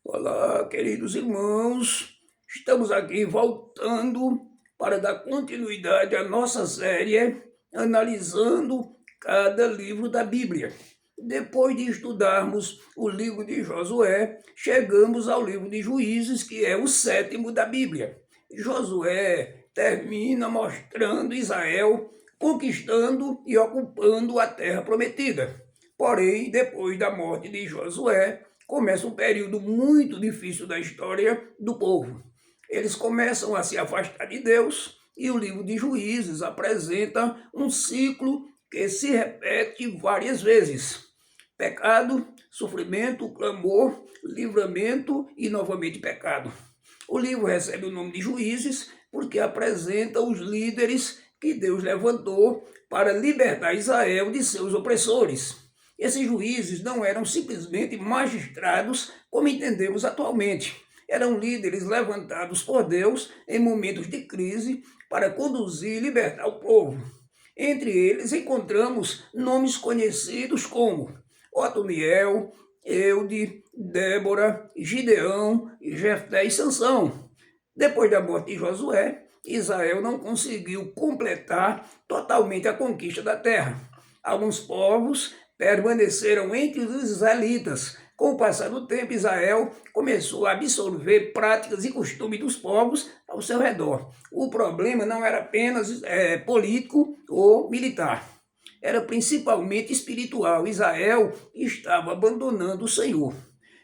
Olá, queridos irmãos, estamos aqui voltando para dar continuidade à nossa série analisando cada livro da Bíblia. Depois de estudarmos o livro de Josué, chegamos ao livro de Juízes, que é o sétimo da Bíblia. Josué termina mostrando Israel conquistando e ocupando a terra prometida. Porém, depois da morte de Josué, começa um período muito difícil da história do povo. Eles começam a se afastar de Deus e o livro de Juízes apresenta um ciclo que se repete várias vezes. Pecado, sofrimento, clamor, livramento e novamente pecado. O livro recebe o nome de Juízes porque apresenta os líderes que Deus levantou para libertar Israel de seus opressores. Esses juízes não eram simplesmente magistrados como entendemos atualmente. Eram líderes levantados por Deus em momentos de crise para conduzir e libertar o povo. Entre eles encontramos nomes conhecidos como Otoniel, Eude, Débora, Gideão, Jefté e Sansão. Depois da morte de Josué, Israel não conseguiu completar totalmente a conquista da terra. Alguns povos permaneceram entre os israelitas. Com o passar do tempo, Israel começou a absorver práticas e costumes dos povos ao seu redor. O problema não era apenas político ou militar, era principalmente espiritual. Israel estava abandonando o Senhor.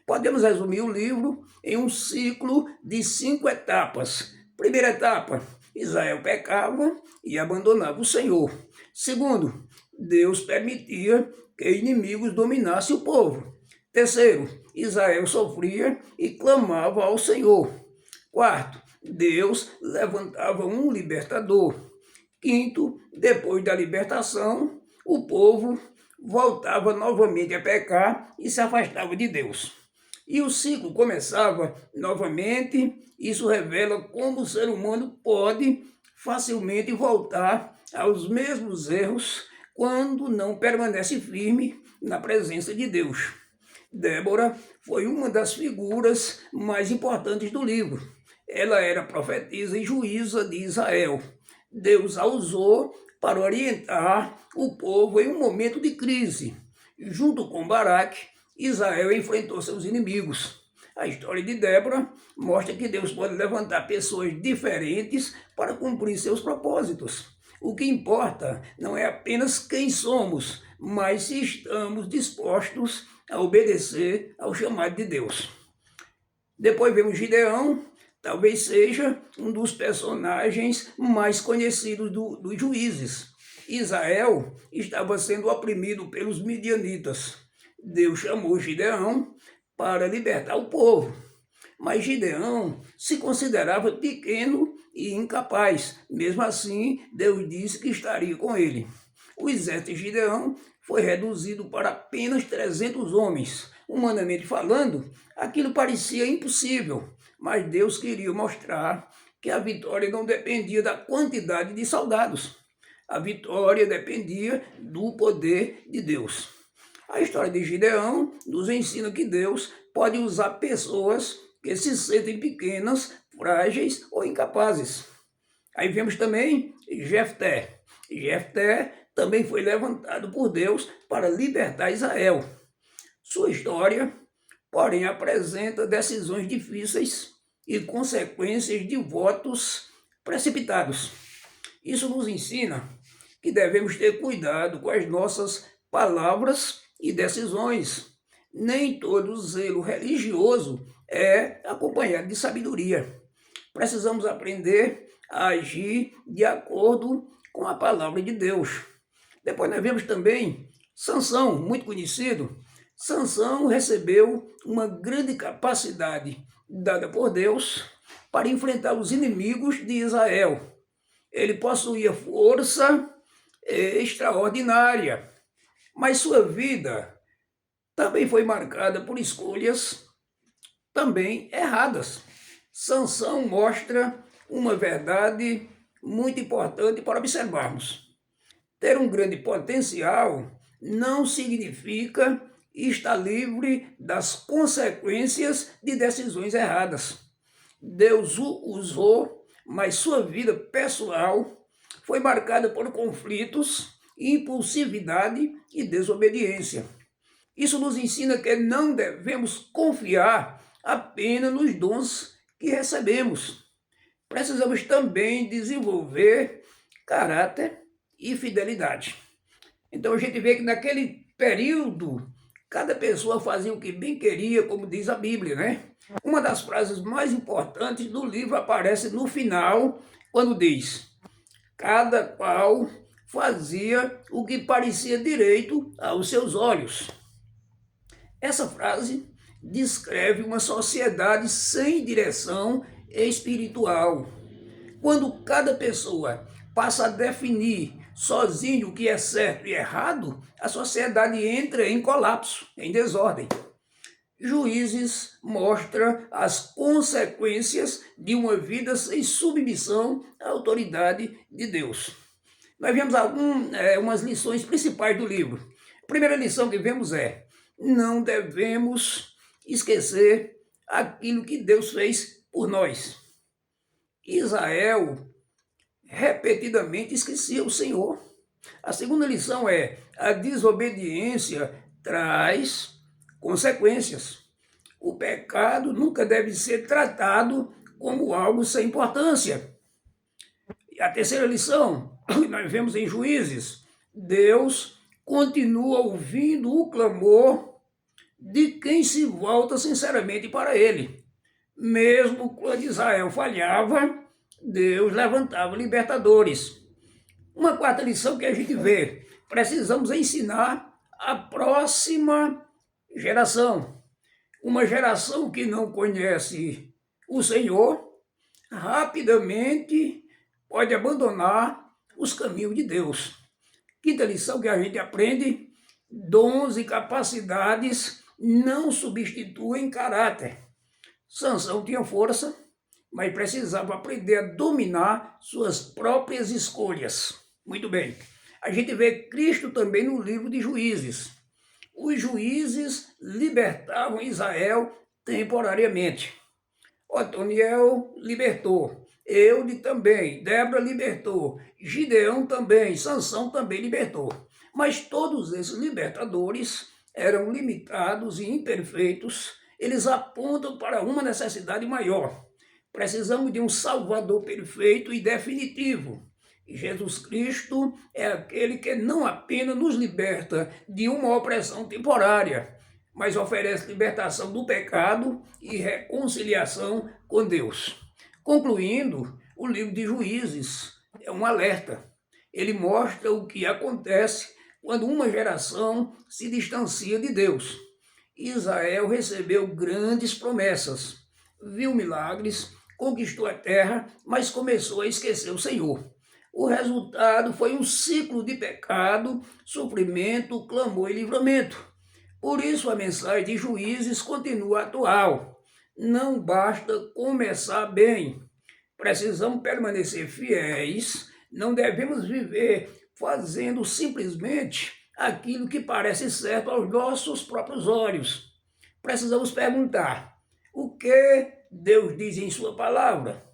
Podemos resumir o livro em um ciclo de 5 etapas. Primeira etapa, Israel pecava e abandonava o Senhor. Segundo, Deus permitia que inimigos dominassem o povo. Terceiro, Israel sofria e clamava ao Senhor. Quarto, Deus levantava um libertador. Quinto, depois da libertação, o povo voltava novamente a pecar e se afastava de Deus. E o ciclo começava novamente. Isso revela como o ser humano pode facilmente voltar aos mesmos erros quando não permanece firme na presença de Deus. Débora foi uma das figuras mais importantes do livro. Ela era profetisa e juíza de Israel. Deus a usou para orientar o povo em um momento de crise. Junto com Baraque, Israel enfrentou seus inimigos. A história de Débora mostra que Deus pode levantar pessoas diferentes para cumprir seus propósitos. O que importa não é apenas quem somos, mas se estamos dispostos a obedecer ao chamado de Deus. Depois vemos Gideão, talvez seja um dos personagens mais conhecidos dos juízes. Israel estava sendo oprimido pelos midianitas. Deus chamou Gideão para libertar o povo. Mas Gideão se considerava pequeno e incapaz. Mesmo assim, Deus disse que estaria com ele. O exército de Gideão foi reduzido para apenas 300 homens. Humanamente falando, aquilo parecia impossível, mas Deus queria mostrar que a vitória não dependia da quantidade de soldados. A vitória dependia do poder de Deus. A história de Gideão nos ensina que Deus pode usar pessoas que se sentem pequenas, frágeis ou incapazes. Aí vemos também Jefté. Jefté também foi levantado por Deus para libertar Israel. Sua história, porém, apresenta decisões difíceis e consequências de votos precipitados. Isso nos ensina que devemos ter cuidado com as nossas palavras e decisões. Nem todo zelo religioso é acompanhado de sabedoria. Precisamos aprender a agir de acordo com a palavra de Deus. Depois nós vemos também Sansão, muito conhecido. Sansão recebeu uma grande capacidade dada por Deus para enfrentar os inimigos de Israel. Ele possuía força extraordinária, mas sua vida também foi marcada por escolhas também erradas. Sansão mostra uma verdade muito importante para observarmos. Ter um grande potencial não significa e está livre das consequências de decisões erradas. Deus o usou, mas sua vida pessoal foi marcada por conflitos, impulsividade e desobediência. Isso nos ensina que não devemos confiar apenas nos dons que recebemos. Precisamos também desenvolver caráter e fidelidade. Então a gente vê que naquele período, cada pessoa fazia o que bem queria, como diz a Bíblia, né? Uma das frases mais importantes do livro aparece no final, quando diz: cada qual fazia o que parecia direito aos seus olhos. Essa frase descreve uma sociedade sem direção espiritual. Quando cada pessoa passa a definir sozinho o que é certo e errado, a sociedade entra em colapso, em desordem. Juízes mostra as consequências de uma vida sem submissão à autoridade de Deus. Nós vemos umas lições principais do livro. A primeira lição que vemos é: não devemos esquecer aquilo que Deus fez por nós. Israel repetidamente esquecia o Senhor. A segunda lição é: a desobediência traz consequências. O pecado nunca deve ser tratado como algo sem importância. E a terceira lição, que nós vemos em Juízes: Deus continua ouvindo o clamor de quem se volta sinceramente para Ele. Mesmo quando Israel falhava, Deus levantava libertadores. Uma quarta lição que a gente vê: precisamos ensinar a próxima geração. Uma geração que não conhece o Senhor, rapidamente pode abandonar os caminhos de Deus. Quinta lição que a gente aprende: dons e capacidades não substituem caráter. Sansão tinha força, mas precisava aprender a dominar suas próprias escolhas. Muito bem. A gente vê Cristo também no livro de Juízes. Os juízes libertavam Israel temporariamente. Otoniel libertou, Eude também, Débora libertou, Gideão também, Sansão também libertou. Mas todos esses libertadores eram limitados e imperfeitos. Eles apontam para uma necessidade maior. Precisamos de um Salvador perfeito e definitivo. Jesus Cristo é aquele que não apenas nos liberta de uma opressão temporária, mas oferece libertação do pecado e reconciliação com Deus. Concluindo, o livro de Juízes é um alerta. Ele mostra o que acontece quando uma geração se distancia de Deus. Israel recebeu grandes promessas, viu milagres, conquistou a terra, mas começou a esquecer o Senhor. O resultado foi um ciclo de pecado, sofrimento, clamor e livramento. Por isso a mensagem de Juízes continua atual. Não basta começar bem. Precisamos permanecer fiéis. Não devemos viver fazendo simplesmente aquilo que parece certo aos nossos próprios olhos. Precisamos perguntar: o que Deus diz em sua palavra?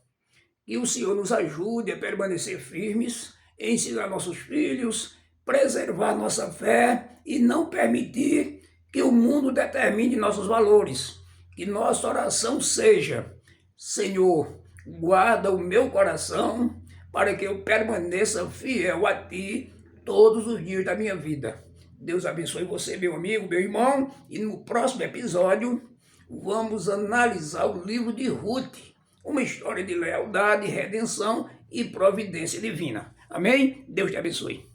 Que o Senhor nos ajude a permanecer firmes, ensinar nossos filhos, preservar nossa fé e não permitir que o mundo determine nossos valores. Que nossa oração seja: Senhor, guarda o meu coração para que eu permaneça fiel a Ti todos os dias da minha vida. Deus abençoe você, meu amigo, meu irmão, e no próximo episódio vamos analisar o livro de Ruth, uma história de lealdade, redenção e providência divina. Amém? Deus te abençoe.